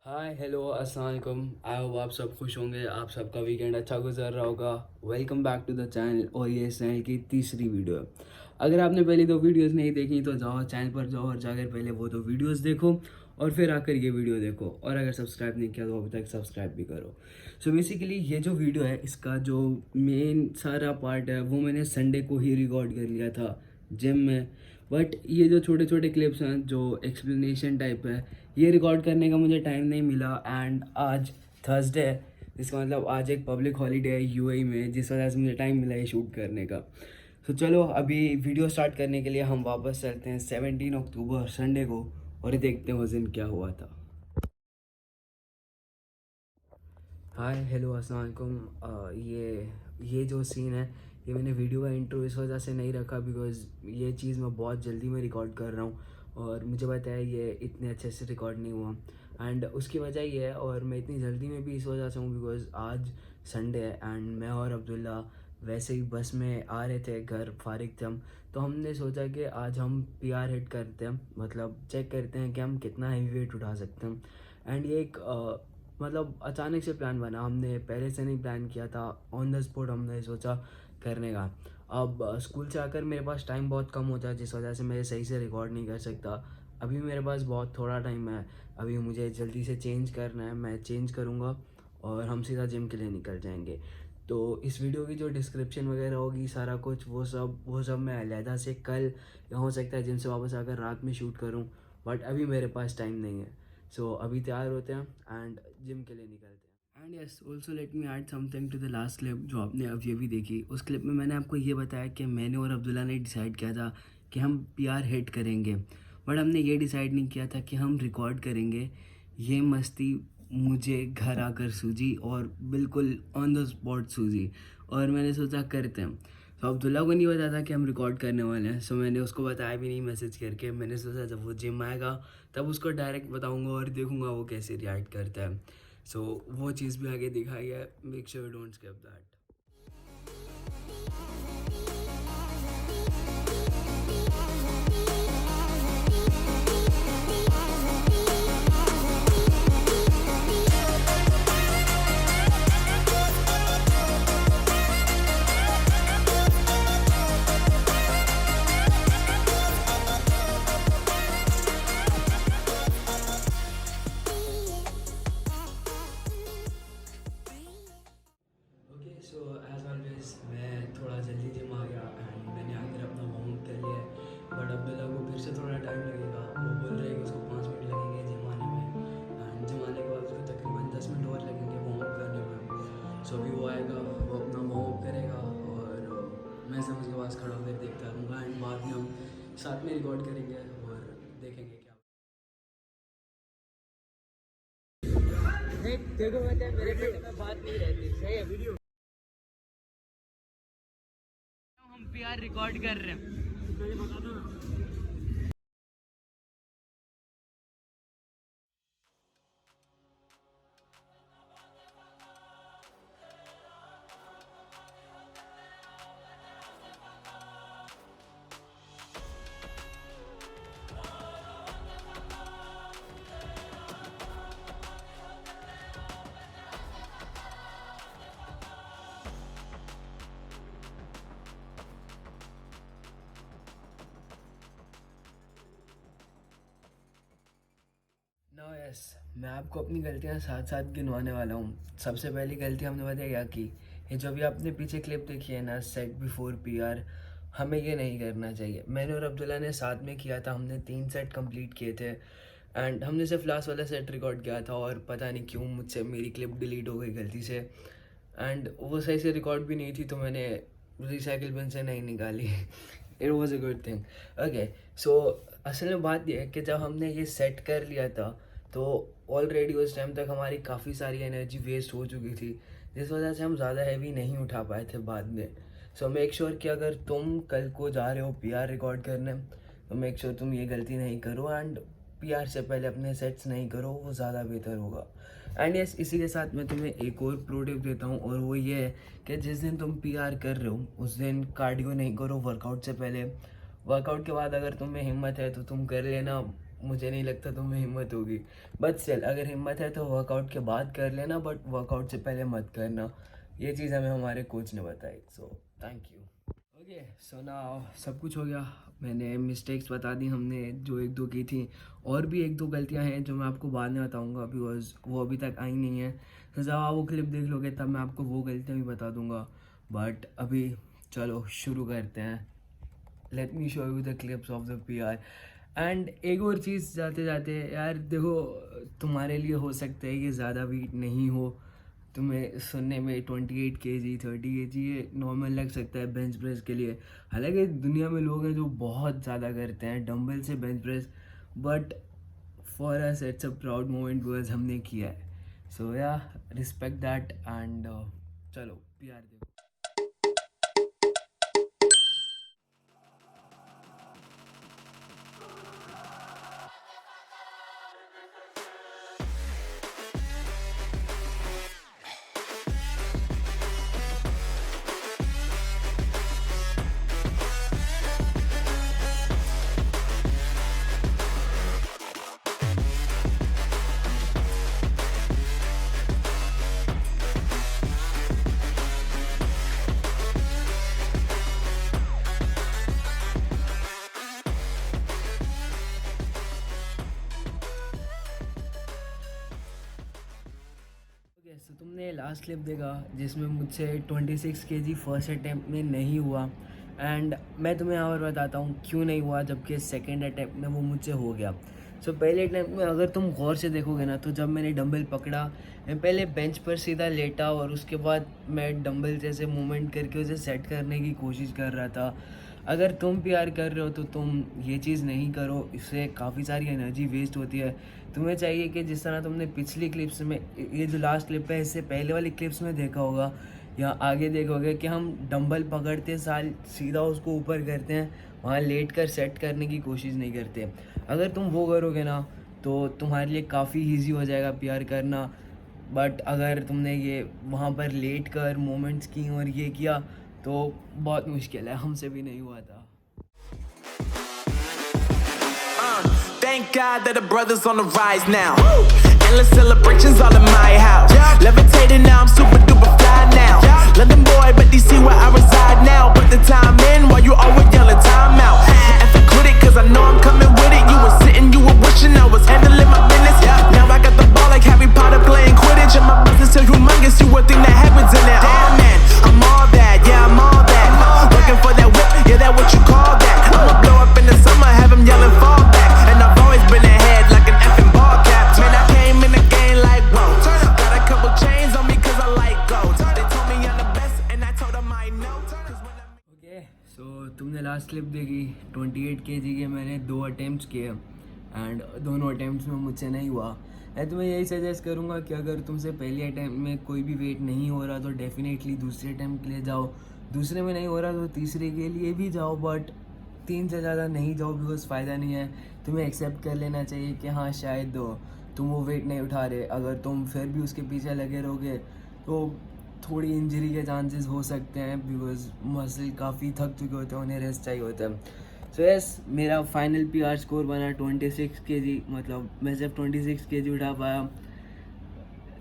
Hi hello अस्सलाम वालेकुम। I hope आप सब खुश होंगे, आप सबका वीकेंड अच्छा गुजर रहा होगा। Welcome back to the channel और ये इस चैनल की तीसरी वीडियो है। अगर आपने पहले दो वीडियोस नहीं देखी तो जाओ चैनल पर जाओ और जाकर पहले वो दो वीडियोस देखो और फिर आकर ये वीडियो देखो, और अगर सब्सक्राइब नहीं किया तो अभी तक सब्सक्राइब भी करो। सो बेसिकली ये जो वीडियो है इसका जो मेन सारा पार्ट है वो मैंने संडे को ही रिकॉर्ड कर लिया था जिम में। बट ये जो छोटे छोटे क्लिप्स हैं जो एक्सप्लेनेशन टाइप है, ये रिकॉर्ड करने का मुझे टाइम नहीं मिला। एंड आज थर्सडे है, इसका मतलब आज एक पब्लिक हॉलीडे है यूएई में, जिस वजह से मुझे टाइम मिला ये शूट करने का। तो चलो अभी वीडियो स्टार्ट करने के लिए हम वापस चलते हैं 17 अक्टूबर संडे को और देखते हैं उस दिन क्या हुआ था। हाय हेलो अस्सलाम वालेकुम। ये जो सीन है ये मैंने वीडियो का इंट्रो इस वजह से नहीं रखा बिकॉज़ ये चीज़ मैं बहुत जल्दी में रिकॉर्ड कर रहा हूँ और मुझे पता है ये इतने अच्छे से रिकॉर्ड नहीं हुआ। एंड उसकी वजह ये है, और मैं इतनी जल्दी में भी इस वजह से हूँ बिकॉज़ आज संडे है एंड मैं और अब्दुल्ला वैसे ही बस में आ रहे थे, घर फारिग थे हम। तो हमने सोचा कि आज हम पीआर हिट करते हैं, मतलब चेक करते हैं कि हम कितना हैवी वेट उठा सकते हैं। एंड ये एक मतलब अचानक से प्लान बना, हमने पहले से नहीं प्लान किया था, ऑन द स्पॉट हमने सोचा करने का। अब स्कूल से आकर मेरे पास टाइम बहुत कम होता है जिस वजह से मैं सही से रिकॉर्ड नहीं कर सकता। अभी मेरे पास बहुत थोड़ा टाइम है, अभी मुझे जल्दी से चेंज करना है, मैं चेंज करूँगा और हम सीधा जिम के लिए निकल जाएंगे। तो इस वीडियो की जो डिस्क्रिप्शन वगैरह होगी सारा कुछ वो सब मैं अलहदा से कल या हो सकता है जिम से वापस आकर रात में शूट करूँ, बट अभी मेरे पास टाइम नहीं है। सो अभी तैयार होते हैं एंड जिम के लिए निकलते हैं। And yes also let me add something to the last clip जो आपने अभी अभी देखी। उस क्लिप में मैंने आपको ये बताया कि मैंने और अब्दुल्ला ने डिसाइड किया था कि हम पीआर हिट करेंगे, बट हमने ये डिसाइड नहीं किया था कि हम रिकॉर्ड करेंगे। ये मस्ती मुझे घर आकर सूझी और बिल्कुल ऑन द स्पॉट सूझी और मैंने सोचा करते हैं। तो अब्दुल्ला को नहीं पता था कि हम रिकॉर्ड करने वाले हैं, सो मैंने उसको बताया भी नहीं मैसेज करके। मैंने सोचा जब वो जिम आएगा तब उसको डायरेक्ट बताऊंगा और देखूंगा वो कैसे रिएक्ट करता है। सो वो चीज़ भी आगे दिखाई है, make sure don't skip that. Okay so as always मैं थोड़ा जल्दी जिम आ गया एंड मैंने आकर अपना वार्म अप कर लिया है। बट अब्दुल्ला को फिर से थोड़ा टाइम लगेगा, वो बोल रहे हैं कि उसको 5 मिनट लगेंगे जिम आने में एंड जिम आने के बाद उसको तकरीबन 10 मिनट और लगेंगे वार्म अप करने में। सो अभी वो आएगा, वो अपना वार्म अप करेगा और मैं सब उसके पास खड़ा होकर देखता रहूँगा एंड बाद में हम साथ में रिकॉर्ड करेंगे और देखेंगे क्या। देख देखो मतलब मेरे पेट में बात नहीं रहती, सही है वीडियो। हम पीआर रिकॉर्ड कर रहे हैं। नो यस, मैं आपको अपनी गलतियां साथ साथ गिनवाने वाला हूँ। सबसे पहली गलती हमने पता है क्या की? ये जो भी आपने पीछे क्लिप देखी है ना, सेट बिफोर पीआर, हमें ये नहीं करना चाहिए। मैंने और अब्दुल्ला ने साथ में किया था, हमने 3 सेट कंप्लीट किए थे एंड हमने सिर्फ लास्ट वाला सेट रिकॉर्ड किया था और पता नहीं क्यों मुझसे मेरी क्लिप डिलीट हो गई गलती से एंड वो सही से रिकॉर्ड भी नहीं थी, तो मैंने रिसाइकिल बिन से नहीं निकाली। It was a good thing. Okay so असल में बात यह है कि जब हमने ये सेट कर लिया था तो ऑलरेडी उस टाइम तक हमारी काफ़ी सारी एनर्जी वेस्ट हो चुकी थी, जिस वजह से हम ज़्यादा हैवी नहीं उठा पाए थे बाद में। सो मेक श्योर कि अगर तुम कल को जा रहे हो पीआर रिकॉर्ड करने तो मेक श्योर तुम ये गलती नहीं करो एंड पीआर से पहले अपने सेट्स नहीं करो, वो ज़्यादा बेहतर होगा। एंड यस इसी के साथ मैं तुम्हें एक और प्रो टिप देता हूँ और वो ये है कि जिस दिन तुम पीआर कर रहे हो उस दिन कार्डियो नहीं करो वर्कआउट से पहले। वर्कआउट के बाद अगर तुम्हें हिम्मत है तो तुम कर लेना मुझे नहीं लगता तुम्हें हिम्मत होगी, बट स्टिल अगर हिम्मत है तो वर्कआउट के बाद कर लेना, बट वर्कआउट से पहले मत करना। ये चीज़ हमें हमारे कोच ने बताई, so thank you. Okay, so now सब कुछ हो गया। मैंने मिस्टेक्स बता दी हमने जो एक दो की थी, और भी एक दो गलतियां हैं जो मैं आपको बाद में बताऊंगा, बिकॉज वो अभी तक आई नहीं है। तो जब आप वो क्लिप देख लोगे तब मैं आपको वो गलतियां भी बता दूंगा, बट अभी चलो शुरू करते हैं। Let me show you the clips of the PR। And एक और चीज़ जाते जाते यार देखो, तुम्हारे लिए हो सकता है कि ज़्यादा वेट नहीं हो, तुम्हें सुनने में 28 kg 30 kg ये नॉर्मल लग सकता है बेंच प्रेस के लिए। हालांकि दुनिया में लोग हैं जो बहुत ज़्यादा करते हैं डंबल से bench press, but for us it's a proud moment because हमने किया है। सो या रिस्पेक्ट दैट। एंड चलो PR देखो। तो तुमने लास्ट क्लिप देखा जिसमें मुझसे 26 kg फर्स्ट अटैम्प्ट में नहीं हुआ, एंड मैं तुम्हें और बताता हूँ क्यों नहीं हुआ, जबकि सेकंड अटैम्प्ट में वो मुझसे हो गया। सो पहले अटैम्प्ट में अगर तुम गौर से देखोगे ना, तो जब मैंने डंबल पकड़ा, मैं पहले बेंच पर सीधा लेटा और उसके बाद मैं डंबल जैसे मूवमेंट करके उसे सेट करने की कोशिश कर रहा था। अगर तुम PR कर रहे हो तो तुम ये चीज़ नहीं करो, इससे काफ़ी सारी एनर्जी वेस्ट होती है। तुम्हें चाहिए कि जिस तरह तुमने पिछली क्लिप्स में, ये जो लास्ट क्लिप है इससे पहले वाली क्लिप्स में देखा होगा या आगे देखोगे कि हम डंबल पकड़ते साल सीधा उसको ऊपर करते हैं, वहाँ लेट कर सेट करने की कोशिश नहीं करते। अगर तुम वो करोगे ना तो तुम्हारे लिए काफ़ी ईजी हो जाएगा PR करना। बट अगर तुमने ये वहाँ पर लेट कर मोमेंट्स की और ये किया तो बहुत मुश्किल है, हमसे भी नहीं हुआ था। Thank God that the brothers on the rise now. Endless celebrations all in my house. Levitating now, I'm super duper fly now. London boy, but DC where I reside now. Put the time in while you always yelling time out. And for credit, cause I know I'm coming with it. You were sitting, you were wishing I was handling my business. Now I got the ball like Harry Potter playing Quidditch. And my business is humongous, you would think that happens in it. Damn man, I'm all that, yeah I'm all that. Looking for that whip, yeah that what you call that. I'ma blow up in the summer, have him yelling fall back. And I've always been ahead like an effing ball cap. Man, I came in the game like whoa. Got a couple chains on me cause I like gold. They told me I'm the best and I told them I know. Okay, so तुमने last clip देखी 28 kg के मैंने 2 attempts किए and दोनों attempts में मुझसे नहीं हुआ। मैं तुम्हें यही सजेस्ट करूँगा कि अगर तुमसे पहले अटैम्प्ट में कोई भी वेट नहीं हो रहा तो डेफिनेटली दूसरे अटैम्प्ट के लिए जाओ, दूसरे में नहीं हो रहा तो तीसरे के लिए भी जाओ, बट 3 से ज़्यादा नहीं जाओ बिकॉज फ़ायदा नहीं है। तुम्हें एक्सेप्ट कर लेना चाहिए कि हाँ शायद तुम वो वेट नहीं उठा रहे। अगर तुम फिर भी उसके पीछे लगे रहोगे तो थोड़ी इंजरी के चांसेस हो सकते हैं बिकॉज मसल काफ़ी थक चुके होते हैं, उन्हें रेस्ट चाहिए होता है। सो यस, मेरा फाइनल PR स्कोर बना 26 kg, मतलब मैं सिर्फ 26 kg उठा पाया।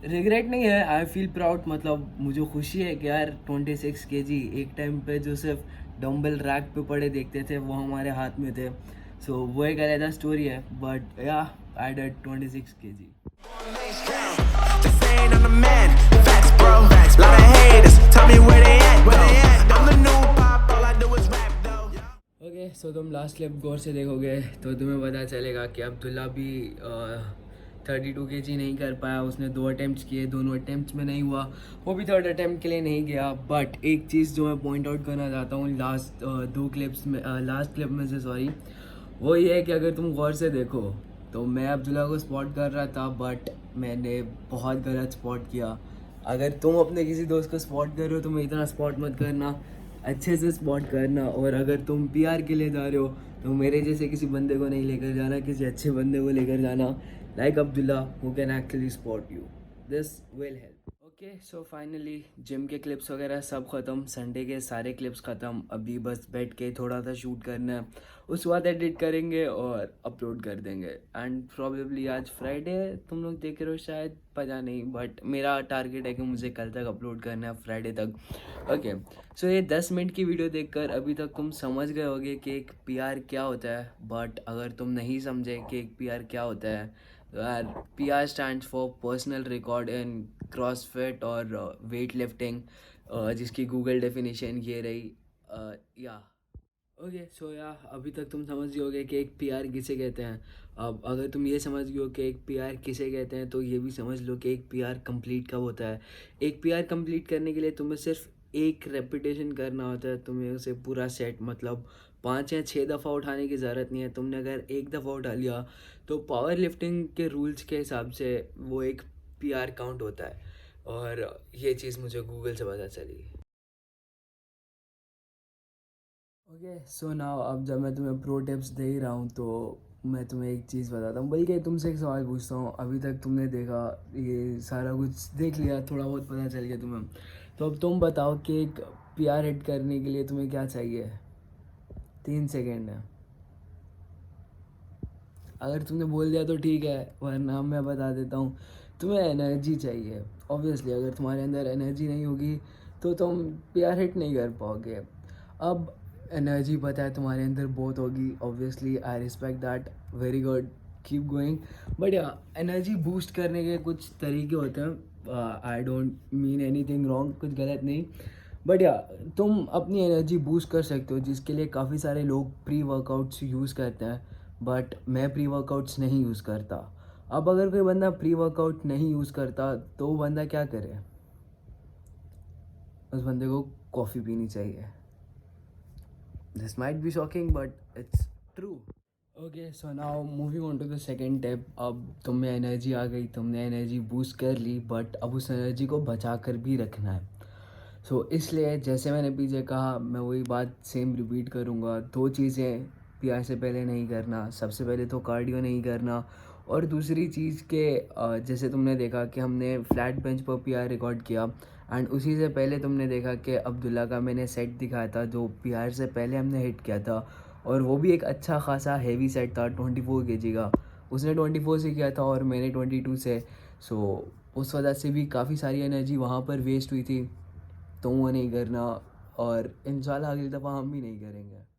रिग्रेट नहीं है, आई फील प्राउड, मतलब मुझे खुशी है कि यार 26 kg एक टाइम पे जो सिर्फ डंबल रैक पे पड़े देखते थे वो हमारे हाथ में थे। सो वो एक अलग स्टोरी है, बट या I did 26 kg। Just saying I'm the man. Facts, bro. Lot of haters. Tell me where they at, though. I'm the new pop. All I do is rap, though. Okay, so तुम last clip गौर से देखोगे तो तुम्हें पता चलेगा कि अब्दुल्ला भी 32 kg नहीं कर पाया। उसने 2 अटैम्प्ट्स किए, दोनों अटैम्प्ट्स में नहीं हुआ, वो भी थर्ड अटैम्प्ट के लिए नहीं गया। बट एक चीज़ जो मैं पॉइंट आउट करना चाहता हूँ लास्ट 2 क्लिप्स में, लास्ट क्लिप में से सॉरी, वो ये है कि अगर तुम गौर से देखो तो मैं अब्दुल्ला को स्पॉट कर रहा था बट मैंने बहुत गलत स्पॉट किया। अगर तुम अपने किसी दोस्त को स्पॉट कर रहे हो तो मैं इतना स्पॉट मत करना, अच्छे से स्पॉट करना। और अगर तुम PR के लिए जा रहे हो तो मेरे जैसे किसी बंदे को नहीं लेकर जाना, किसी अच्छे बंदे को लेकर जाना like Abdullah who can actually spot you, this will help. Okay so finally gym के क्लिप्स वगैरह सब ख़त्म, संडे के सारे क्लिप्स ख़त्म। अभी बस बैठ के थोड़ा सा शूट करना है, उसके बाद एडिट करेंगे और अपलोड कर देंगे। एंड प्रॉबेबली आज फ्राइडे है, तुम लोग देख रहे हो शायद, पता नहीं, बट मेरा टारगेट है कि मुझे कल तक अपलोड करना है, फ्राइडे तक। ओके सो ये 10 मिनट की वीडियो देखकर अभी तक तुम समझ गए होगे कि एक पीआर क्या होता है। बट अगर तुम नहीं समझे कि एक पीआर क्या होता है, यार PR stands for personal record in CrossFit और वेट लिफ्टिंग, जिसकी गूगल डेफिनेशन ये रही। या ओके सो या अभी तक तुम समझ गए होगे कि एक PR किसे कहते हैं। अब अगर तुम ये समझ गए हो कि एक PR किसे कहते हैं, तो ये भी समझ लो कि एक PR कंप्लीट कब होता है। एक PR कंप्लीट करने के लिए तुम्हें सिर्फ एक रेपिटेशन करना होता है, तुम्हें उसे पूरा सेट मतलब 5 या 6 दफ़ा उठाने की ज़रूरत नहीं है। तुमने अगर एक दफ़ा उठा लिया तो पावर लिफ्टिंग के रूल्स के हिसाब से वो एक PR काउंट होता है। और ये चीज़ मुझे गूगल से पता चली। ओके सो नाउ अब जब मैं तुम्हें प्रो टिप्स दे ही रहा हूँ तो मैं तुम्हें एक चीज़ बताता हूँ, बल्कि तुमसे एक सवाल पूछता हूँ। अभी तक तुमने देखा, ये सारा कुछ देख लिया, थोड़ा बहुत पता चल गया तुम्हें, तो अब तुम बताओ कि एक PR हिट करने के लिए तुम्हें क्या चाहिए। 3 सेकेंड है। अगर तुमने बोल दिया तो ठीक है, वरना मैं बता देता हूँ। तुम्हें एनर्जी चाहिए। ऑब्वियसली अगर तुम्हारे अंदर एनर्जी नहीं होगी तो तुम PR हिट नहीं कर पाओगे। अब एनर्जी पता है तुम्हारे अंदर बहुत होगी, obviously I respect that, very good, keep going. But या एनर्जी बूस्ट करने के कुछ तरीके होते हैं, I don't mean anything wrong, कुछ गलत नहीं, बट या तुम अपनी एनर्जी बूस्ट कर सकते हो, जिसके लिए काफ़ी सारे लोग प्री वर्कआउट्स यूज़ करते हैं। बट मैं प्री वर्कआउट्स नहीं यूज़ करता। अब अगर कोई बंदा प्री वर्कआउट नहीं यूज़ करता तो वो बंदा क्या करे, उस बंदे को कॉफ़ी पीनी चाहिए। This might be shocking but it's true. Okay so now moving on to the second tip. अब तुम में एनर्जी आ गई, तुमने एनर्जी बूस्ट कर ली, बट अब उस एनर्जी को बचा कर भी रखना है। सो इसलिए जैसे मैंने पीछे कहा, मैं वही बात सेम रिपीट करूँगा। 2 चीज़ें PR से पहले नहीं करना। सबसे पहले तो कार्डियो नहीं करना, और दूसरी चीज़ के जैसे तुमने देखा कि हमने फ्लैट बेंच पर PR रिकॉर्ड किया, एंड उसी से पहले तुमने देखा कि अब्दुल्ला का मैंने सेट दिखाया था जो PR से पहले हमने हिट किया था, और वो भी एक अच्छा खासा हैवी सेट था 24 kg का। उसने 24 से किया था और मैंने 22 से। सो उस वजह से भी काफ़ी सारी एनर्जी वहाँ पर वेस्ट हुई थी, तो वो नहीं करना, और इंशाल्लाह अगली दफ़ा हम भी नहीं करेंगे।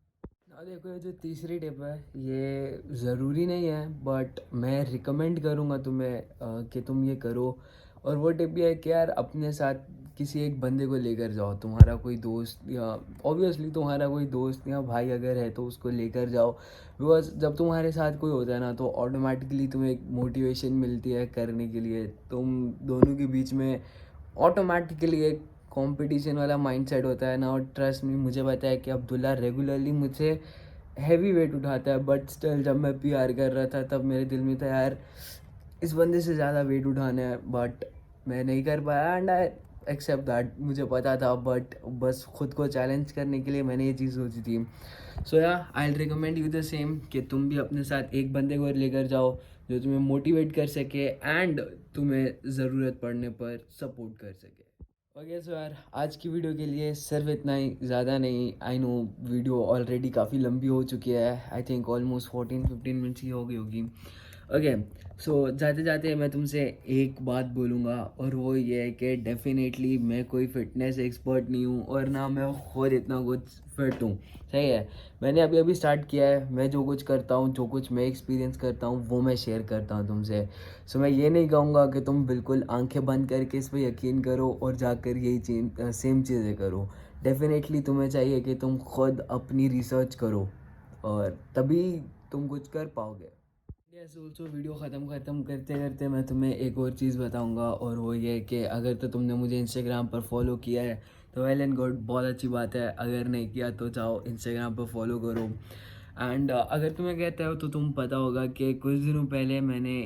अब देखो ये जो तीसरी टिप है, ये ज़रूरी नहीं है, बट मैं रिकमेंड करूँगा तुम्हें कि तुम ये करो। और वो टिप ये है कि यार अपने साथ किसी एक बंदे को लेकर जाओ, तुम्हारा कोई दोस्त, या ऑब्वियसली तुम्हारा कोई दोस्त या भाई अगर है तो उसको लेकर जाओ। बिकॉज जब तुम्हारे साथ कोई होता है ना, तो ऑटोमेटिकली तुम्हें एक मोटिवेशन मिलती है करने के लिए। तुम दोनों के बीच में ऑटोमेटिकली एक कंपटीशन वाला माइंडसेट होता है ना। और ट्रस्ट में, मुझे पता है कि अब्दुल्ला रेगुलरली मुझे हैवी वेट उठाता है, बट स्टिल जब मैं PR कर रहा था तब मेरे दिल में था यार इस बंदे से ज़्यादा वेट उठाना है, बट मैं नहीं कर पाया, एंड आई एक्सेप्ट दैट। मुझे पता था, बट बस खुद को चैलेंज करने के लिए मैंने ये चीज़ सोची थी। सो या I recommend you the same कि तुम भी अपने साथ एक बंदे को लेकर जाओ जो तुम्हें मोटिवेट कर सके एंड तुम्हें ज़रूरत पड़ने पर सपोर्ट कर सके। ओके सो यार आज की वीडियो के लिए सिर्फ इतना ही, ज़्यादा नहीं। आई नो वीडियो ऑलरेडी काफ़ी लंबी हो चुकी है, आई थिंक ऑलमोस्ट 14-15 मिनट्स ही हो गई होगी। ओके सो जाते जाते मैं तुमसे एक बात बोलूँगा, और वो ये है कि डेफिनेटली मैं कोई फ़िटनेस एक्सपर्ट नहीं हूँ, और ना मैं खुद इतना कुछ फिट हूँ, सही है। मैंने अभी अभी स्टार्ट किया है, मैं जो कुछ करता हूँ, जो कुछ मैं एक्सपीरियंस करता हूँ, वो मैं शेयर करता हूँ तुमसे। सो मैं ये नहीं कहूँगा कि तुम बिल्कुल आंखें बंद करके इस पर यकीन करो और जाकर यही सेम चीज़ें करो। डेफिनेटली तुम्हें चाहिए कि तुम खुद अपनी रिसर्च करो, और तभी तुम कुछ कर पाओगे। यस ऑल्सो वीडियो ख़त्म करते करते मैं तुम्हें एक और चीज़ बताऊंगा, और वो ये कि अगर तो तुमने मुझे इंस्टाग्राम पर फॉलो किया है तो वेल एंड गुड, बहुत अच्छी बात है। अगर नहीं किया तो जाओ इंस्टाग्राम पर फॉलो करो। एंड अगर तुम्हें कहते हो तो तुम पता होगा कि कुछ दिनों पहले मैंने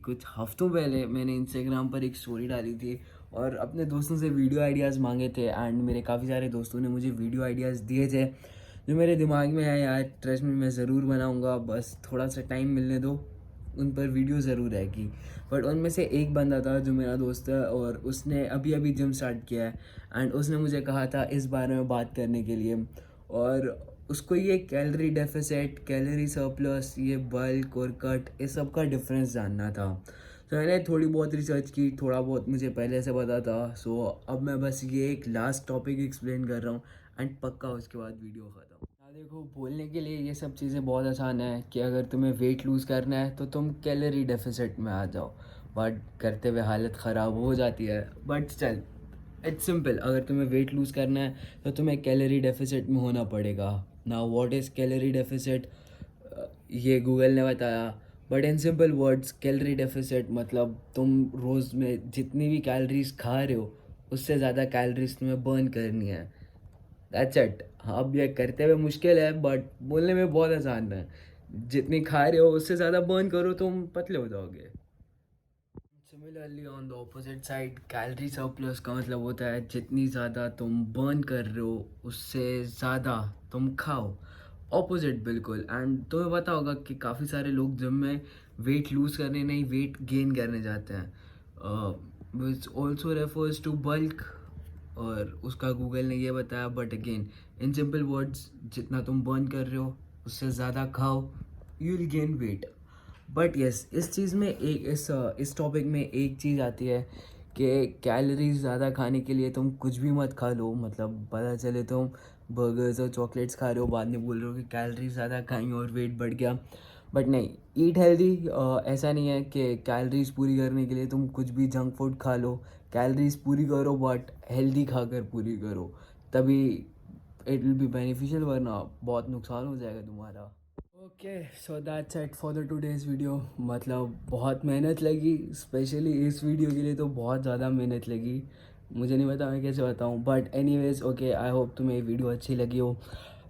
कुछ हफ्तों पहले मैंने इंस्टाग्राम पर एक स्टोरी डाली थी, और अपने दोस्तों से वीडियो आइडियाज़ मांगे थे, एंड मेरे काफ़ी सारे दोस्तों ने मुझे वीडियो आइडियाज़ दिए थे जो मेरे दिमाग में है। यार ट्रस्ट में मैं ज़रूर बनाऊंगा, बस थोड़ा सा टाइम मिलने दो, उन पर वीडियो ज़रूर आएगी। बट उनमें से एक बंदा था जो मेरा दोस्त है और उसने अभी अभी जिम स्टार्ट किया है एंड उसने मुझे कहा था इस बारे में बात करने के लिए। और उसको ये कैलोरी डेफिसिट, कैलोरी सरप्लस, ये बल्क और कट, इस सब का डिफरेंस जानना था। तो मैंने थोड़ी बहुत रिसर्च की, थोड़ा बहुत मुझे पहले से पता था। सो अब मैं बस ये एक लास्ट टॉपिक एक्सप्लेन कर रहा हूँ एंड पक्का उसके बाद वीडियो ख़त्म। हाँ देखो, बोलने के लिए ये सब चीज़ें बहुत आसान है कि अगर तुम्हें वेट लूज़ करना है तो तुम कैलोरी डेफिसिट में आ जाओ, बट करते हुए हालत ख़राब हो जाती है। बट चल, इट्स सिंपल, अगर तुम्हें वेट लूज़ करना है तो तुम्हें कैलोरी डेफिसिट में होना पड़ेगा। Now what is calorie deficit, ये गूगल ने बताया। But in simple words, calorie deficit मतलब तुम रोज़ में जितनी भी कैलोरीज खा रहे हो उससे ज़्यादा कैलोरीज तुम्हें बर्न करनी है। That's it. हाँ, अब ये करते हुए मुश्किल है बट बोलने में बहुत आसान है। जितनी खा रहे हो उससे ज़्यादा बर्न करो, तुम पतले हो जाओगे। Similarly on the opposite side, calorie surplus का मतलब होता है जितनी ज़्यादा तुम बर्न कर रहे हो उससे ज़्यादा तुम खाओ। ऑपोजिट बिल्कुल। एंड तुम्हें पता होगा कि काफ़ी सारे लोग जिम में वेट लूज़ करने नहीं, वेट गेन करने जाते हैं, which also refers to bulk. और उसका गूगल ने ये बताया, but again in simple words, जितना तुम बर्न कर रहे हो उससे ज़्यादा खाओ, you will gain weight. But yes, इस चीज़ में एक इस टॉपिक में एक चीज़ आती है कि कैलोरीज ज़्यादा खाने के लिए तुम कुछ भी मत खा लो। मतलब पता चले तुम बर्गर्स और चॉकलेट्स खा रहे हो, बाद में बोल रहे हो कि कैलोरीज ज़्यादा खाई और वेट बढ़ गया। बट नहीं, ईट हेल्दी। ऐसा नहीं है कि कैलोरीज पूरी करने के लिए तुम कुछ भी जंक फूड खा लो। कैलोरीज पूरी करो बट हेल्दी खाकर पूरी करो, तभी इट विल बी बेनिफिशियल, वरना बहुत नुकसान हो जाएगा तुम्हारा। Okay, so that's it for the today's video. मतलब बहुत मेहनत लगी, स्पेशली इस वीडियो के लिए तो बहुत ज़्यादा मेहनत लगी। मुझे नहीं पता मैं कैसे बताऊँ, but anyways okay, I hope तुम्हें ये वीडियो अच्छी लगी हो।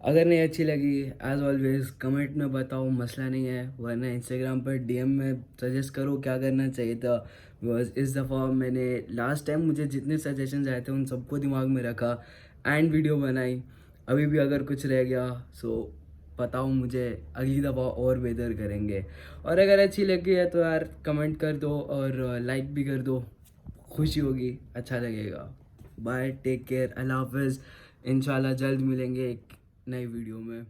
अगर नहीं अच्छी लगी, एज ऑलवेज कमेंट में बताओ, मसला नहीं है, वरना इंस्टाग्राम पर डीएम में सजेस्ट करो क्या करना चाहिए था। बिकॉज इस दफ़ा मैंने लास्ट टाइम मुझे जितने सजेशंस आए थे उन सबको दिमाग में रखा एंड वीडियो बनाई। अभी भी अगर कुछ रह गया सो बताओ मुझे, अगली दफ़ा और बेहतर करेंगे। और अगर अच्छी लगी है तो यार कमेंट कर दो और लाइक भी कर दो, खुशी होगी, अच्छा लगेगा। बाय, टेक केयर, अल्लाह हाफिज़। इंशाल्लाह जल्द मिलेंगे एक नई वीडियो में।